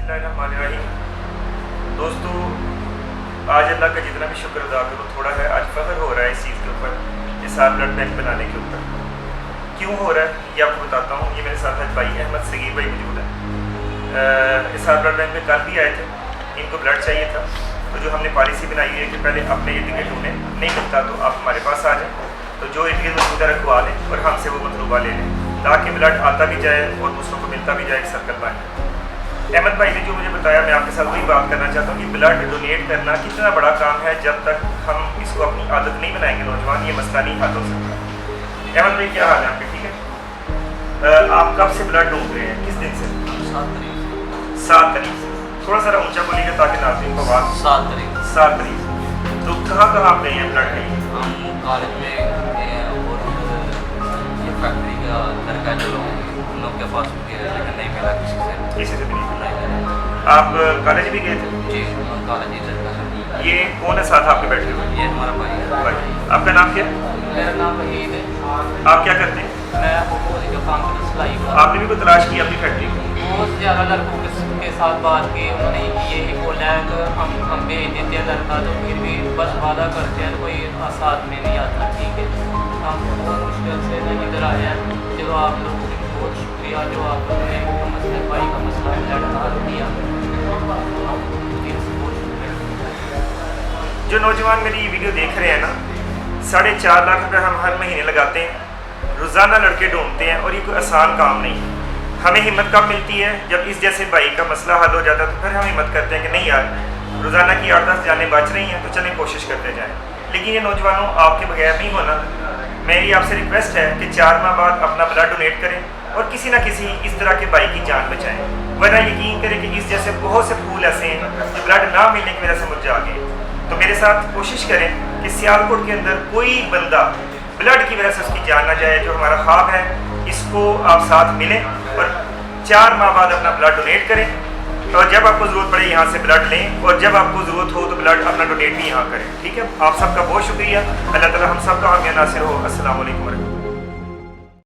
बिस्मिल्लाहिर्रहमानिर्रहीम। दोस्तों, आज अल्लाह का जितना भी शुक्र अदा करो थोड़ा है। आज फ़ख्र हो रहा है इस चीज़ के ऊपर, इस साल ब्लड बैंक बनाने के ऊपर। क्यों हो रहा है ये आपको बताता हूँ। ये मेरे साथ आज भाई अहमद सगीर भाई मौजूद है। इस साल ब्लड बैंक में कल भी आए थे, इनको ब्लड चाहिए था। तो जो हमने पॉलिसी बनाई है कि पहले अपने इर्द गिर्द ढूंढें, नहीं मिलता तो आप हमारे पास आ जाएँ। तो जो इर्द गिर्द मौजूदा रखवा लें और हमसे वो मतलूबा ले लें, ताकि ब्लड आता भी जाए और दूसरों को मिलता भी जाए, एक सर्कल बन जाए। अहमद भाई ने जो मुझे बताया, मैं आपके साथ वही बात करना चाहता हूँ कि ब्लड डोनेट करना कितना बड़ा काम है। जब तक हम इसको अपनी आदत नहीं बनाएंगे नौजवान, ये मसला नहीं हल हो सकता। अहमद भाई, क्या हाल है आपके? ठीक है। आप कब से ब्लड ढूंढ रहे हैं? किस दिन से? 7 तारीख से। 7 तारीख से। थोड़ा सा ऊंचा बोलिएगा ताकि नाज़रीन को आवाज़। 7 तारीख। 7 तारीख से। तो कहाँ आप गए हैं ब्लड के लिए? हम कॉलेज में और ये फैक्ट्री का लड़का जो उन लोग के पास भी गए, लेकिन नहीं मिला किसी से भी नहीं मिला। आप कॉलेज भी गए थे? जी, हम कॉलेज ही लड़का है। ये कौन है साथ आपके बैठे हुए? ये हमारा भाई है। भाई, आपका नाम क्या है? मेरा नाम वहीद है। आप क्या करते हैं? मैं हुकूमत का काम करता, सिलाई का। आपने भी कोई तलाश की अपनी फैक्ट्री को? बहुत ज़्यादा लड़कों के साथ बात की, उन्होंने यही बोला है कि हम भेज देते हैं लड़का, तो फिर भी बस वादा करते हैं, कोई साथ में नहीं आता। ठीक है, हम बहुत मुश्किल से इधर आए हैं। चलो, आप लोगों का बहुत शुक्रिया जो आप लोगों ने मसले भाई का मसला लड़ हल किया। जो नौजवान मेरी ये वीडियो देख रहे हैं ना, 4.5 लाख रुपये हम हर महीने लगाते हैं, रोज़ाना लड़के ढूंढते हैं, और ये कोई आसान काम नहीं है। हमें हिम्मत कब मिलती है? जब इस जैसे भाई का मसला हल हो जाता है, तो फिर हम हिम्मत करते हैं कि नहीं यार, रोज़ाना की 8-10 जानें बच रही हैं, तो चलें कोशिश करते जाएँ। लेकिन ये नौजवानों, आपके बगैर नहीं होना। मेरी आपसे रिक्वेस्ट है कि 4 माह बाद अपना ब्लड डोनेट करें और किसी ना किसी इस तरह के भाई की जान बचाएं। वरना यकीन करें कि इस जैसे बहुत से फूल ऐसे हैं जो ब्लड ना मिलने की वजह से मुरझा गए। तो मेरे साथ कोशिश करें कि सियालकोट के अंदर कोई बंदा ब्लड की वजह से उसकी जान ना जाए। जो हमारा ख्वाब है, इसको आप साथ मिलें और 4 माह बाद अपना ब्लड डोनेट करें। और जब आपको ज़रूरत पड़े यहाँ से ब्लड लें, और जब आपको ज़रूरत हो तो ब्लड अपना डोनेट भी यहाँ करें। ठीक है, आप सबका बहुत शुक्रिया। अल्लाह ताला हम सबका हामी नासिर हो। अस्सलाम वालेकुम।